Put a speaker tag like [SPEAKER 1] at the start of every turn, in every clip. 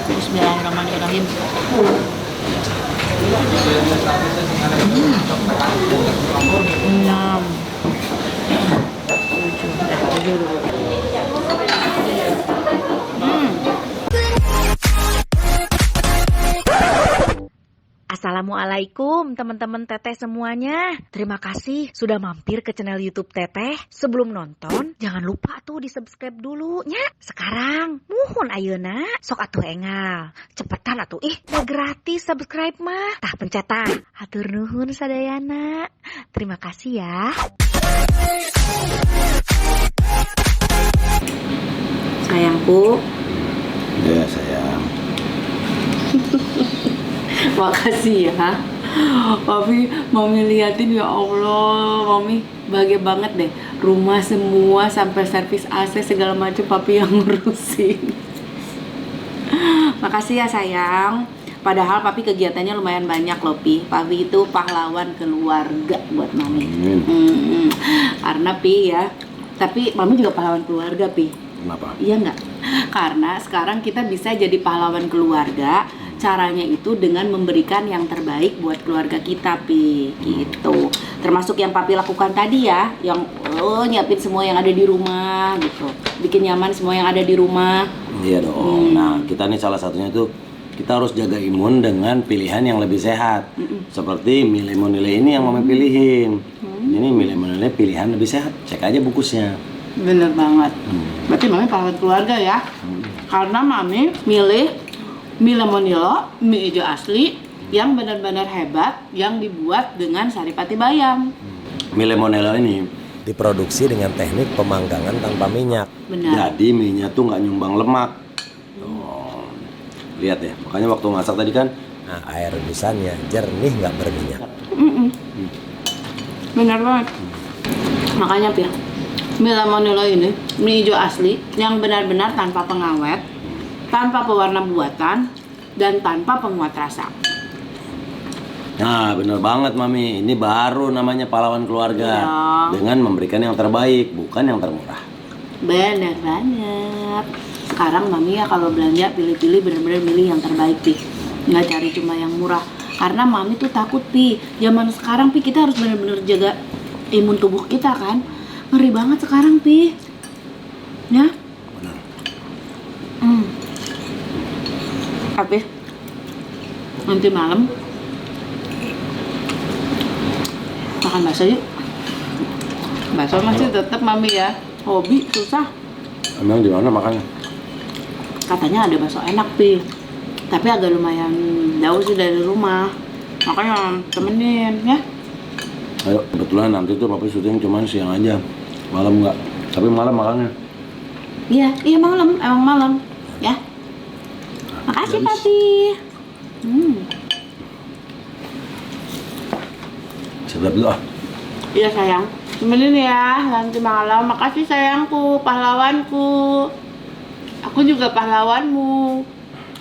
[SPEAKER 1] Bismillahirrahmanirrahim. Enam. Tujuh dulu.
[SPEAKER 2] Assalamualaikum teman-teman Teteh semuanya. Terima kasih sudah mampir ke channel YouTube Teteh. Sebelum nonton, jangan lupa tuh di subscribe dulu nya. Sekarang, muhun ayeuna. Sok atuh engal. Cepetan atuh udah gratis subscribe mah. Tah pencet tah. Hatur nuhun sadayana. Terima kasih ya.
[SPEAKER 1] Sayangku.
[SPEAKER 3] Ya sayang.
[SPEAKER 1] Makasih ya. Papi, Mami liatin ya Allah, Mami bahagia banget deh. Rumah semua sampai servis AC segala macam Papi yang ngurusin. Makasih ya sayang. Padahal Papi kegiatannya lumayan banyak loh Pi. Papi itu pahlawan keluarga buat Mami. Karena Pi ya. Tapi Mami juga pahlawan keluarga Pi.
[SPEAKER 3] Kenapa?
[SPEAKER 1] Iya nggak? Karena sekarang kita bisa jadi pahlawan keluarga. Caranya itu dengan memberikan yang terbaik buat keluarga kita, Pi. Gitu. Termasuk yang Papi lakukan tadi ya, yang nyiapin semua yang ada di rumah gitu. Bikin nyaman semua yang ada di rumah.
[SPEAKER 3] Iya dong. Nah, kita nih salah satunya tuh kita harus jaga imun dengan pilihan yang lebih sehat. Seperti Milemonile ini yang Mami pilihin. Ini Milemonile pilihan lebih sehat. Cek aja bukusnya.
[SPEAKER 1] Bener banget. Berarti Mami pahlawan keluarga ya. Karena Mami milih Milemonilo, mie hijau asli yang benar-benar hebat yang dibuat dengan saripati bayam.
[SPEAKER 3] Milemonile ini
[SPEAKER 4] diproduksi dengan teknik pemanggangan tanpa minyak.
[SPEAKER 1] Benar.
[SPEAKER 3] jadi mie-nya tuh nggak nyumbang lemak. Lihat ya, makanya waktu masak tadi kan,
[SPEAKER 4] Nah, air rebusannya jernih nggak berminyak.
[SPEAKER 1] Benar banget. Makanya Pir, Milemonilo ini mie hijau asli yang benar-benar tanpa pengawet, tanpa pewarna buatan, dan tanpa penguat rasa.
[SPEAKER 3] nah bener banget Mami, ini baru namanya pahlawan keluarga.
[SPEAKER 1] Ya.
[SPEAKER 3] Dengan memberikan yang terbaik, bukan yang termurah.
[SPEAKER 1] Benar banget. Sekarang Mami ya kalau belanja pilih-pilih benar-benar milih yang terbaik Pi. Nggak cari cuma yang murah. Karena Mami tuh takut Pi. Zaman sekarang Pi kita harus benar-benar jaga imun tubuh kita kan. Ngeri banget sekarang Pi. Ya?
[SPEAKER 3] Benar.
[SPEAKER 1] Tapi nanti malam makan bakso yuk. Bakso masih tetap Mami ya hobi susah.
[SPEAKER 3] Emang di mana makannya?
[SPEAKER 1] Katanya ada bakso enak Pi, tapi agak lumayan jauh sih dari rumah. Makanya temenin ya.
[SPEAKER 3] Ayo, kebetulan nanti tuh Papi syuting cuman siang aja, malam nggak. Tapi malam makannya.
[SPEAKER 1] Iya malam, emang malam ya. Makasih Papi.
[SPEAKER 3] Sedap dulu ah.
[SPEAKER 1] Iya sayang, temenin ya nanti malam. Makasih sayangku, pahlawanku. Aku juga pahlawanmu.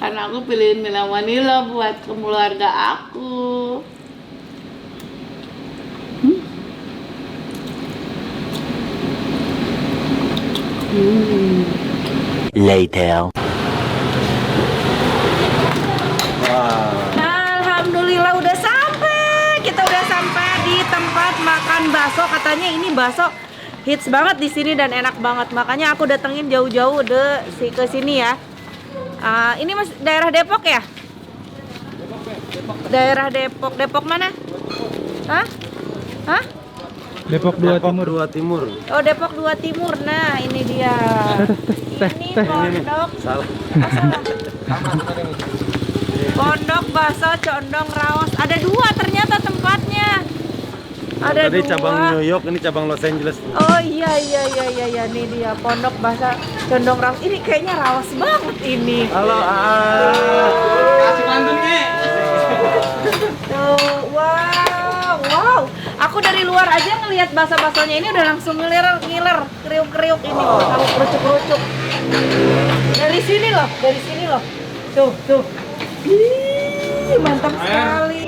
[SPEAKER 1] Karena aku pilihin Milemonilo buat keluarga aku.
[SPEAKER 4] Later.
[SPEAKER 2] Alhamdulillah udah sampai. Kita udah sampai di tempat makan bakso. Katanya ini bakso hits banget di sini dan enak banget. Makanya aku datengin jauh-jauh ke sini ya. Ini mas daerah Depok ya? Daerah Depok. Depok mana? Hah?
[SPEAKER 4] Depok 2 Timur.
[SPEAKER 2] Oh, Depok 2 Timur. Nah, ini dia. Ini pondok.
[SPEAKER 4] Salah.
[SPEAKER 2] Pondok bakso Condong Raos. Ada 2 ternyata tempatnya. Ada
[SPEAKER 4] Tadi
[SPEAKER 2] 2.
[SPEAKER 4] cabang New York, ini cabang Los Angeles.
[SPEAKER 2] Oh iya. Ini dia Pondok bakso Condong Raos. Ini kayaknya raos banget ini.
[SPEAKER 4] Halo,
[SPEAKER 1] Kasih mantennya.
[SPEAKER 2] Tuh, wow. Aku dari luar aja ngelihat bakso-baksonya ini udah langsung ngiler, kriuk-kriuk ini sama kerucuk-kerucuk. Dari sini loh. Tuh. Ih, mantap sekali.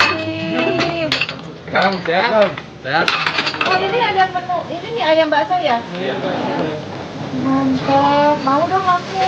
[SPEAKER 4] Sekarang sehat.
[SPEAKER 2] Oh, ini ada menu. Ini nih ayam bakso ya? Iya. Mantap. Mau dong aku.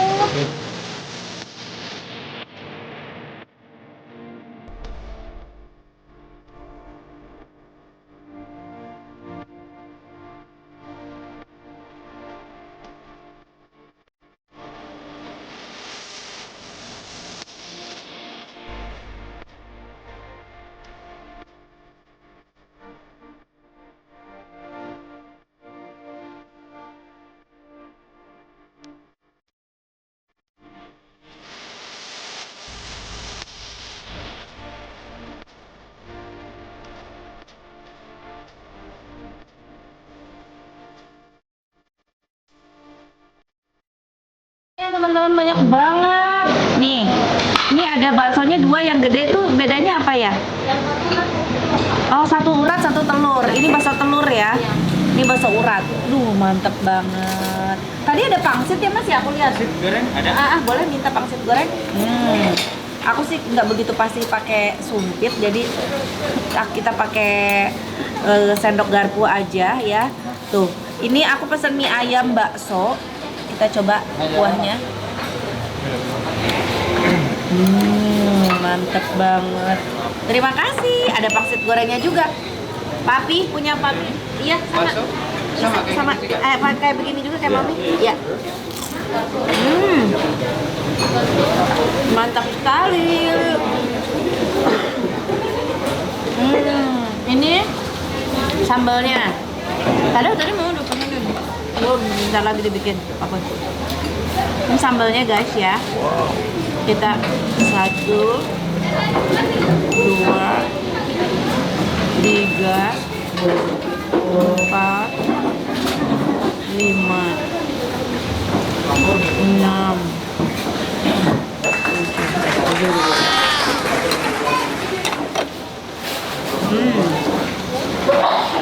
[SPEAKER 2] teman-teman, banyak banget. Nih, ini ada baksonya 2 yang gede tuh, bedanya apa ya? Oh, 1 urat 1 telur. Ini bakso telur ya. Ini bakso urat. Duh, mantep banget. Tadi ada pangsit ya Mas ya, aku lihat.
[SPEAKER 5] Pangsit goreng ada.
[SPEAKER 2] Boleh minta pangsit goreng? Aku sih nggak begitu pasti pakai sumpit, jadi kita pakai sendok garpu aja ya. Tuh, ini aku pesen mie ayam bakso. Kita coba kuahnya. Mantep banget. Terima kasih. Ada pangsit gorengnya juga. Papi punya papi. Iya, sama kayak begini juga kayak mami. Iya. Mantap sekali. Ini sambalnya. Tadi mau udah pengen nih. Bentar lagi dibikin apa? Ini sambalnya guys ya. Kita 1, 2, 3, 4, 5, 6, 7.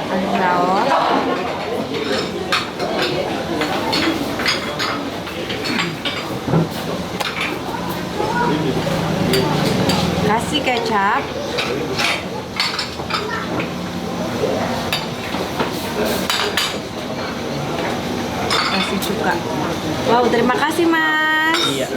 [SPEAKER 2] Ada saus. Kasih kecap. Kasih cuka. Wow, terima kasih Mas.
[SPEAKER 5] Iya.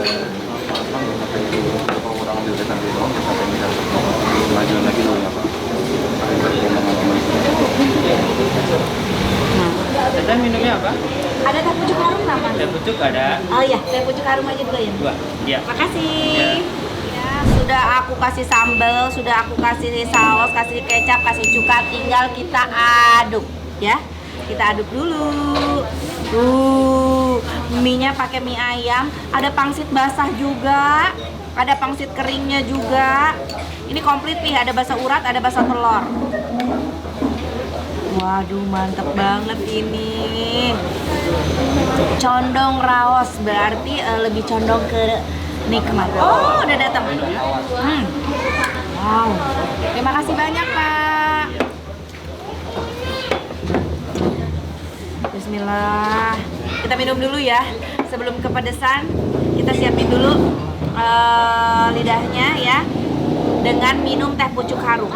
[SPEAKER 5] Teteh minumnya apa?
[SPEAKER 2] Ada teh pucuk harum nggak Mas?
[SPEAKER 5] Teh pucuk ada.
[SPEAKER 2] Oh iya, teh pucuk harum aja dulu ya.
[SPEAKER 5] 2. Iya.
[SPEAKER 2] Makasih. Ya, sudah aku kasih sambal, sudah aku kasih saus, kasih kecap, kasih cuka, tinggal kita aduk ya. Kita aduk dulu. Mie-nya pakai mie ayam, ada pangsit basah juga, ada pangsit keringnya juga. Ini komplit nih, ada bakso urat, ada bakso telur. Waduh, mantep banget ini. Condong raos, berarti lebih condong ke nikmat. Oh, udah datang. Wow. Terima kasih banyak, Pak. Bismillah. Kita minum dulu ya. Sebelum kepedesan, kita siapin dulu lidahnya ya. Dengan minum teh pucuk harum.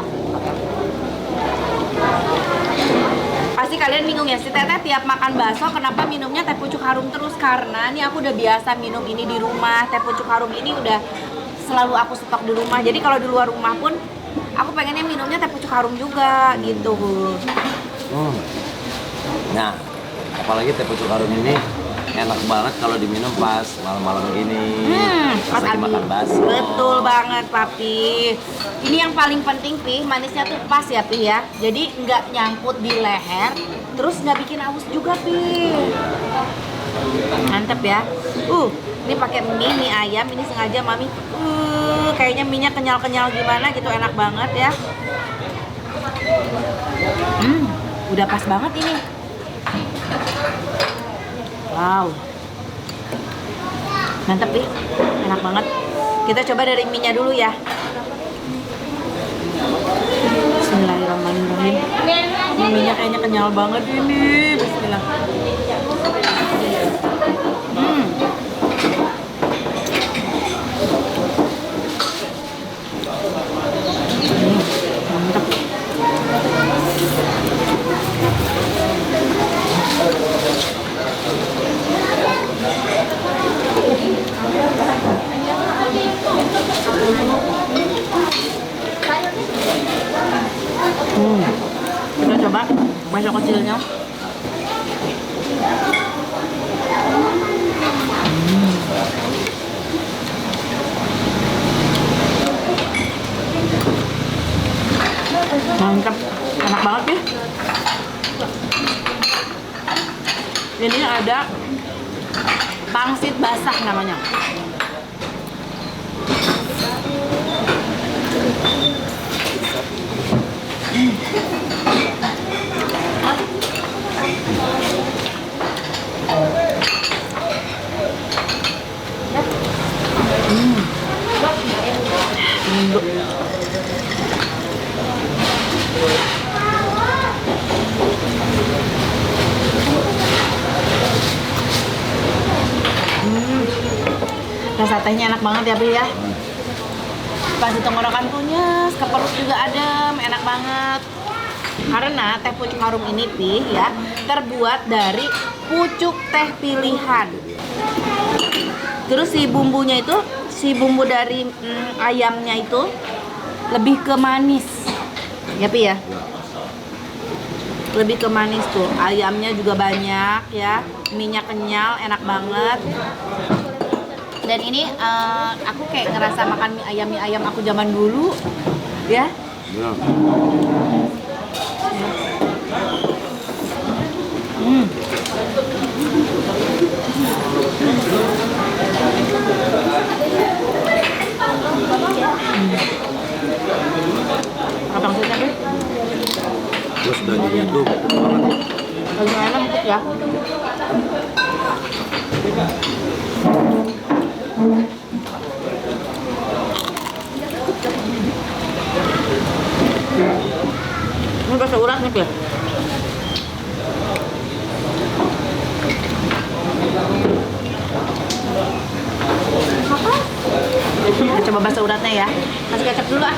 [SPEAKER 2] Pasti kalian bingung ya, si Teteh tiap makan bakso kenapa minumnya teh pucuk harum terus? Karena nih aku udah biasa minum ini di rumah. Teh pucuk harum ini udah selalu aku stok di rumah. Jadi kalau di luar rumah pun aku pengennya minumnya teh pucuk harum juga gitu.
[SPEAKER 3] Nah, apalagi teh pucuk harum ini enak banget kalau diminum pas malam-malam gini. Pas lagi makan bakso.
[SPEAKER 2] Betul banget, Papi. Ini yang paling penting, Pi, manisnya tuh pas ya, Pi ya. Jadi nggak nyangkut di leher, terus nggak bikin aus juga, Pi. Mantep ya. Ini pakai mie ayam, ini sengaja Mami. Kayaknya mie-nya kenyal-kenyal gimana gitu, enak banget ya. Udah pas banget ini. Wow, mantep nih, enak banget. Kita coba dari mie-nya dulu ya. Bismillahirrahmanirrahim. Ini mie-nya kayaknya kenyal banget ini. Bismillah. Mantep. Kita coba bakso kecilnya. Mantap, enak banget ya. Ini ada pangsit basah namanya.
[SPEAKER 1] Enak banget ya Pi ya. Pas di tenggorokan tuh nyes, ke perut juga adem, enak banget. Karena teh pucuk harum ini Pi ya terbuat dari pucuk teh pilihan. Terus si bumbunya itu, si bumbu dari ayamnya itu lebih ke manis. Ya Pi ya. Lebih ke manis tuh. Ayamnya juga banyak ya. Minyak kenyal, enak banget. Dan ini aku kayak ngerasa makan mie ayam aku zaman dulu ya.
[SPEAKER 3] Ya.
[SPEAKER 1] Apa maksudnya Pi?
[SPEAKER 3] Terus dagingnya tuh banget.
[SPEAKER 1] Dagingnya empuk ya. Ini bakso urat nih Pi. Kita coba bakso uratnya ya. Kasih kecap dulu ah.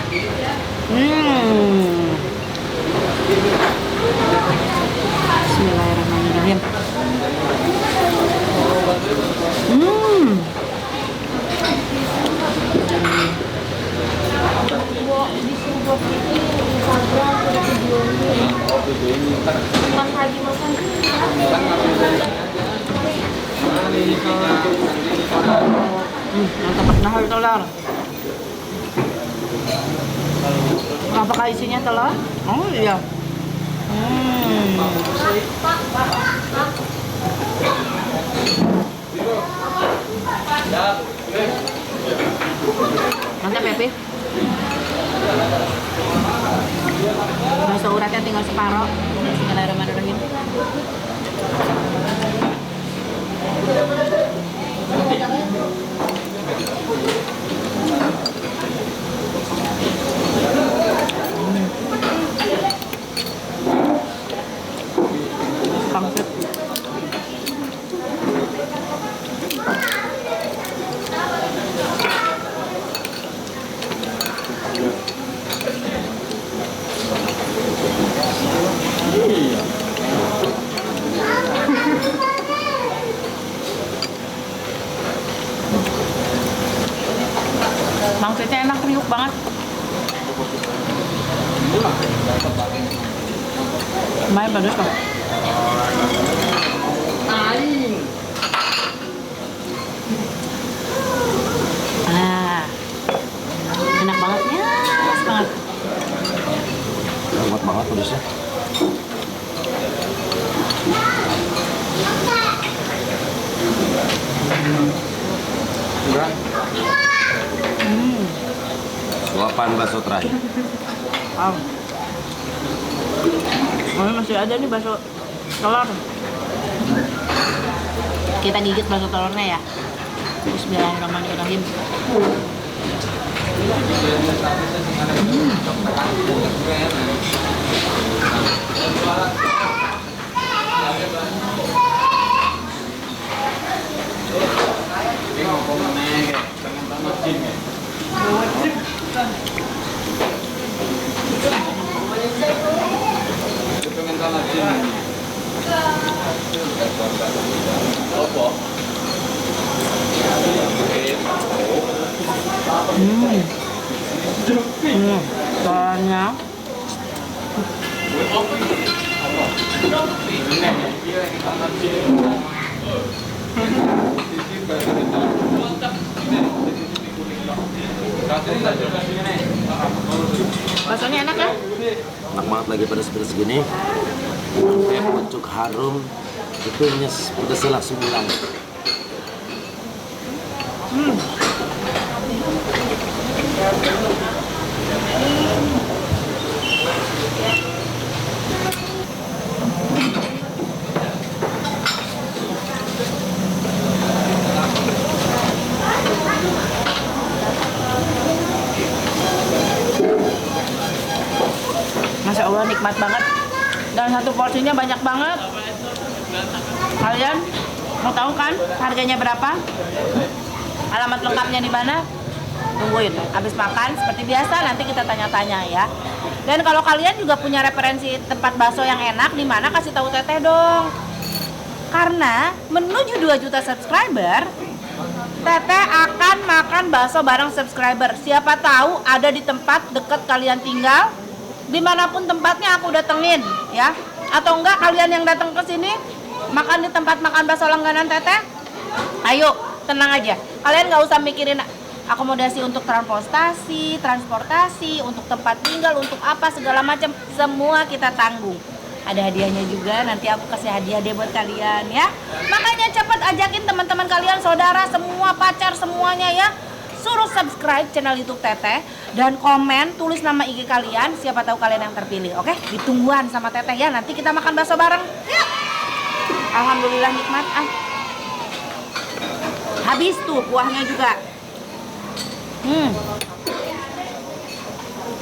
[SPEAKER 1] Bismillahirrahmanirrahim. Mantap nahar telur. Apakah isinya telur? Oh iya. Mantap ya Pi. Bakso uratnya tinggal separuh. Bismillahirrahmanirrahim. Pangsit. Pangsitnya enak, kriuk banget. Lumayan bagus kok. Enak banget ya, banget.
[SPEAKER 3] Kuat banget pedasnya. Enggak. Suapan bakso terakhir.
[SPEAKER 1] Oh, masih ada nih bakso telur. Kita gigit bakso telurnya ya. Bismillahirrahmanirrahim. Telurnya baksonya enak ya?
[SPEAKER 3] Enak banget lagi pedas-pedas gini. Teh pucuk harum itu nyes pedasnya langsung hilang.
[SPEAKER 1] Masya Allah nikmat banget. Dan satu porsinya banyak banget. Kalian mau tahu kan harganya berapa? Alamat lengkapnya di mana? Tungguin. Habis makan seperti biasa nanti kita tanya-tanya ya. Dan kalau kalian juga punya referensi tempat bakso yang enak di mana, kasih tahu Teteh dong. Karena menuju 2 juta subscriber, Teteh akan makan bakso bareng subscriber. Siapa tahu ada di tempat dekat kalian tinggal, dimanapun tempatnya aku datengin ya. Atau enggak kalian yang datang ke sini makan di tempat makan bakso langganan Teteh, ayo tenang aja. Kalian nggak usah mikirin akomodasi untuk transportasi, untuk tempat tinggal, untuk apa segala macam, semua kita tanggung. Ada hadiahnya juga, nanti aku kasih hadiah deh buat kalian ya. Makanya cepat ajakin teman-teman kalian, saudara, semua pacar, semuanya ya. Suruh subscribe channel YouTube Teteh dan komen, tulis nama IG kalian, siapa tahu kalian yang terpilih. Oke? Ditungguan sama Teteh ya. Nanti kita makan bakso bareng. Yuk. Alhamdulillah nikmat. Habis tuh kuahnya juga.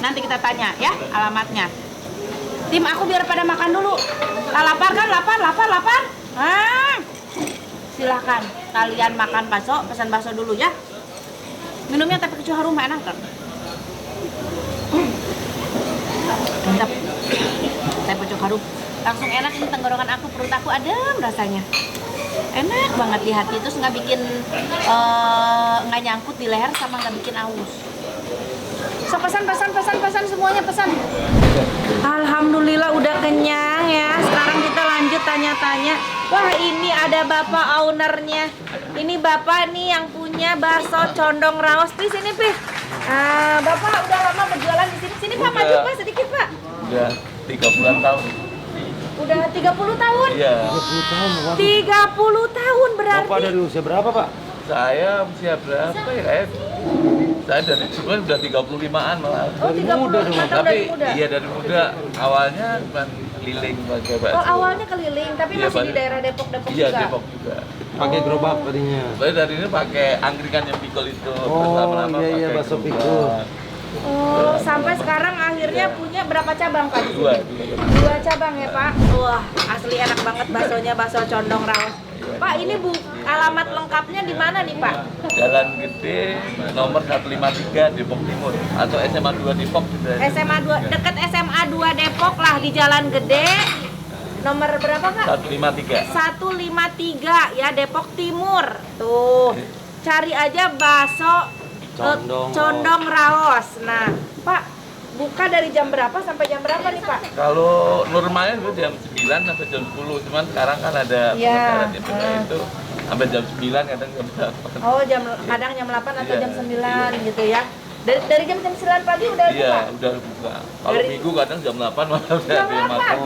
[SPEAKER 1] Nanti kita tanya ya alamatnya. Tim aku biar pada makan dulu. Lapar kan? Lapar. Silahkan kalian makan bakso, pesan bakso dulu ya. Minumnya tapi kecuali harum enak kan? Mantap. Teh pucuk harum. Langsung enak ini tenggorokan aku, perut aku adem rasanya. Enak banget di hati, terus nggak bikin nggak nyangkut di leher sama nggak bikin aus. So pesan semuanya pesan. Alhamdulillah udah kenyang ya. Sekarang kita lanjut tanya-tanya. Wah ini ada bapak ownernya. Ini bapak nih yang punya bakso condong raos. Di sini Pi. Bapak udah lama berjualan di sini. Sini Pak maju Pak sedikit Pak.
[SPEAKER 5] Udah 30-an tahun.
[SPEAKER 1] Udah 30 tahun?
[SPEAKER 5] Iya.
[SPEAKER 1] 30 tahun berarti.
[SPEAKER 3] Bapak dari usia berapa, Pak?
[SPEAKER 5] Saya usia berapa ya? Saya dari sebenarnya udah 35-an malah.
[SPEAKER 1] Oh, 30
[SPEAKER 5] Tapi
[SPEAKER 1] muda.
[SPEAKER 5] iya dari muda. Awalnya bukan keliling pakai bakso.
[SPEAKER 1] Oh, awalnya keliling, tapi
[SPEAKER 5] Iya,
[SPEAKER 1] masih di daerah Depok
[SPEAKER 5] Iya,
[SPEAKER 1] juga.
[SPEAKER 5] Depok juga.
[SPEAKER 3] Pakai gerobak tadinya.
[SPEAKER 5] Saya dari ini pakai angkringan yang pikul itu. Terus
[SPEAKER 3] Oh,
[SPEAKER 5] lama-lama
[SPEAKER 3] iya,
[SPEAKER 5] pakai
[SPEAKER 3] bakso
[SPEAKER 5] gerobak.
[SPEAKER 3] pikul.
[SPEAKER 1] Oh, sampai sekarang akhirnya punya berapa cabang Pak di sini?
[SPEAKER 5] Dua.
[SPEAKER 1] 2 cabang ya Pak. Wah, asli enak banget baksonya, bakso condong raos. Pak, ini alamat lengkapnya di mana nih Pak?
[SPEAKER 5] Jalan Gede nomor 153 Depok Timur atau SMA 2 Depok gitu.
[SPEAKER 1] SMA 2 dekat SMA 2 Depok lah, di Jalan Gede. Nomor berapa Pak?
[SPEAKER 5] 153.
[SPEAKER 1] 153 ya, Depok Timur. Tuh. Cari aja bakso condong raos. Nah, Pak, buka dari jam berapa sampai jam berapa nih, Pak?
[SPEAKER 5] Kalau normalnya itu jam 9 sampai jam 10, cuman sekarang kan ada
[SPEAKER 1] Iya.
[SPEAKER 5] pemekaran itu sampai jam 9 kadang jam berapa.
[SPEAKER 1] Oh, kadang jam 8 atau
[SPEAKER 5] Iya,
[SPEAKER 1] jam 9 gitu ya. Dari jam 9 pagi udah buka?
[SPEAKER 5] Iya, udah buka. Kalau minggu kadang jam 8 malah udah
[SPEAKER 1] Jam
[SPEAKER 5] ada yang
[SPEAKER 1] 8?
[SPEAKER 5] makan.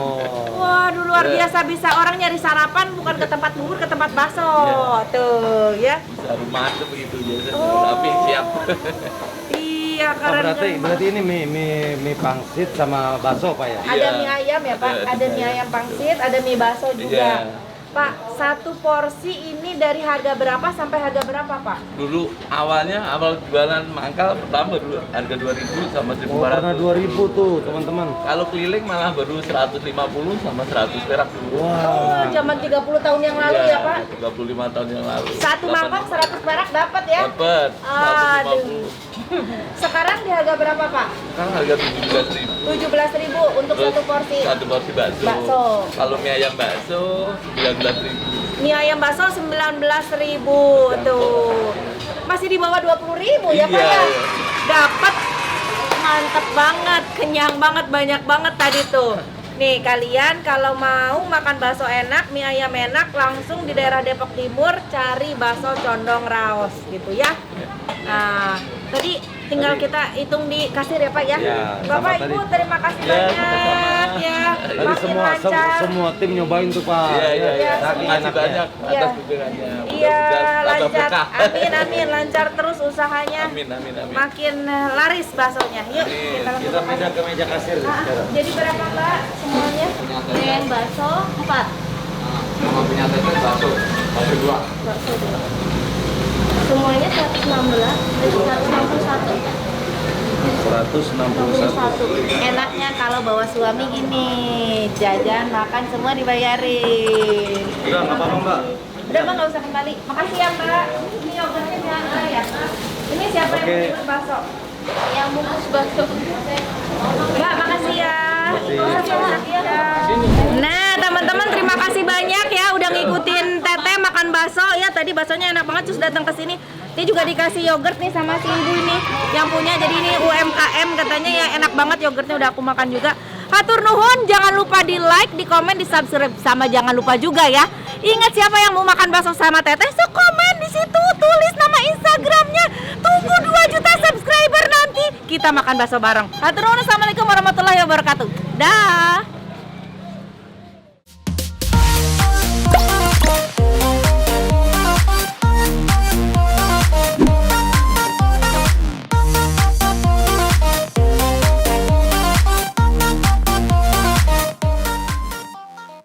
[SPEAKER 1] Waduh, luar
[SPEAKER 5] Iya.
[SPEAKER 1] biasa, bisa orang nyari sarapan bukan ke tempat bubur, ke tempat bakso.
[SPEAKER 5] Iya.
[SPEAKER 1] Tuh, ya.
[SPEAKER 5] Bisa rumah tuh begitu biasa.
[SPEAKER 1] Oh.
[SPEAKER 5] Tapi siap.
[SPEAKER 1] Iya,
[SPEAKER 3] Oh,
[SPEAKER 1] keren.
[SPEAKER 3] berarti ini mie pangsit sama bakso, Pak ya?
[SPEAKER 1] Ada
[SPEAKER 5] Iya.
[SPEAKER 1] mie ayam ya Pak,
[SPEAKER 5] Ada
[SPEAKER 1] ada
[SPEAKER 5] mie
[SPEAKER 1] mie
[SPEAKER 5] ayam.
[SPEAKER 1] ayam pangsit, ada mie bakso juga.
[SPEAKER 5] Iya.
[SPEAKER 1] Pak, satu porsi ini dari harga berapa sampai harga berapa Pak?
[SPEAKER 5] Dulu awal jualan mangkal pertama dulu harga 2.000 sama
[SPEAKER 3] Oh, karena
[SPEAKER 5] 1.200.
[SPEAKER 3] 2000 tuh, teman-teman.
[SPEAKER 5] Kalau keliling malah baru 150 sama 100 perak dulu.
[SPEAKER 1] Oh, zaman 30 tahun yang lalu ya Pak?
[SPEAKER 5] 35 tahun yang lalu.
[SPEAKER 1] Satu mangkok 100 perak dapat ya?
[SPEAKER 5] Dapat.
[SPEAKER 1] Aduh.
[SPEAKER 5] 150.
[SPEAKER 1] Sekarang di harga berapa Pak?
[SPEAKER 5] Sekarang harga 17.000.
[SPEAKER 1] 17.000 untuk
[SPEAKER 5] Terus
[SPEAKER 1] satu porsi.
[SPEAKER 5] Satu porsi bakso.
[SPEAKER 1] Bakso.
[SPEAKER 5] Kalau mie ayam bakso 19.000.
[SPEAKER 1] Mie ayam bakso 19.000 tuh. Masih di bawah 20.000 ya Pak
[SPEAKER 5] Iya,
[SPEAKER 1] ya?
[SPEAKER 5] iya.
[SPEAKER 1] Dapat. Mantep banget, kenyang banget, banyak banget tadi tuh. Nih kalian kalau mau makan bakso enak, mie ayam enak, langsung di daerah Depok Timur cari bakso condong raos gitu ya. Nah, tadi tinggal kita hitung di kasir ya Pak ya.
[SPEAKER 3] Ya,
[SPEAKER 1] Bapak
[SPEAKER 3] sama
[SPEAKER 1] Ibu
[SPEAKER 3] tadi.
[SPEAKER 1] terima kasih
[SPEAKER 5] Ya,
[SPEAKER 1] banyak
[SPEAKER 5] sama-sama.
[SPEAKER 1] ya.
[SPEAKER 3] Tadi
[SPEAKER 1] Makin lancar.
[SPEAKER 3] semua tim nyobain tuh, Pak.
[SPEAKER 5] Iya, iya, iya.
[SPEAKER 3] Saking
[SPEAKER 5] Terima kasih
[SPEAKER 3] enaknya.
[SPEAKER 5] banyak
[SPEAKER 1] Iya.
[SPEAKER 5] atas dukungannya.
[SPEAKER 1] Iya,
[SPEAKER 5] Mudah-mudahan tambah
[SPEAKER 1] lancar.
[SPEAKER 5] berkah.
[SPEAKER 1] Amin, lancar terus usahanya.
[SPEAKER 5] Amin, amin, amin.
[SPEAKER 1] Makin laris baksonya. Yuk,
[SPEAKER 5] Amin.
[SPEAKER 1] kita langsung
[SPEAKER 3] Kita
[SPEAKER 1] makan.
[SPEAKER 3] pindah ke meja kasir sekarang.
[SPEAKER 1] Jadi berapa Mbak semuanya? Yang bakso 4.
[SPEAKER 5] Sama punya teteh bakso 2.
[SPEAKER 1] Bakso 2. Semuanya 116, 161.
[SPEAKER 3] 161.
[SPEAKER 1] Enaknya kalau bawa suami gini, jajan, makan semua dibayarin.
[SPEAKER 3] Udah, nggak apa-apa, Mbak.
[SPEAKER 1] Udah Mbak, nggak usah kembali. Makasih ya Mbak. Ini
[SPEAKER 2] yogurtnya biasa ya. Ini siapa yang mau ikut bakso? Yang bungkus bakso. Mbak, makasih ya. Nah, teman-teman terima kasih banyak ya udah ngikutin Teteh makan bakso ya. Tadi baksonya enak banget terus datang ke sini. Ini juga dikasih yogurt nih sama si ibu ini yang punya. Jadi ini UMKM katanya ya, enak banget yogurtnya, udah aku makan juga. Hatur nuhun, jangan lupa di like, di komen, di subscribe, sama jangan lupa juga ya. Ingat siapa yang mau makan bakso sama Teteh, so komen di situ, tulis nama Instagramnya. Tunggu 2 juta subscriber nanti kita makan bakso bareng. Hatur nuhun, assalamualaikum warahmatullahi wabarakatuh. Dah.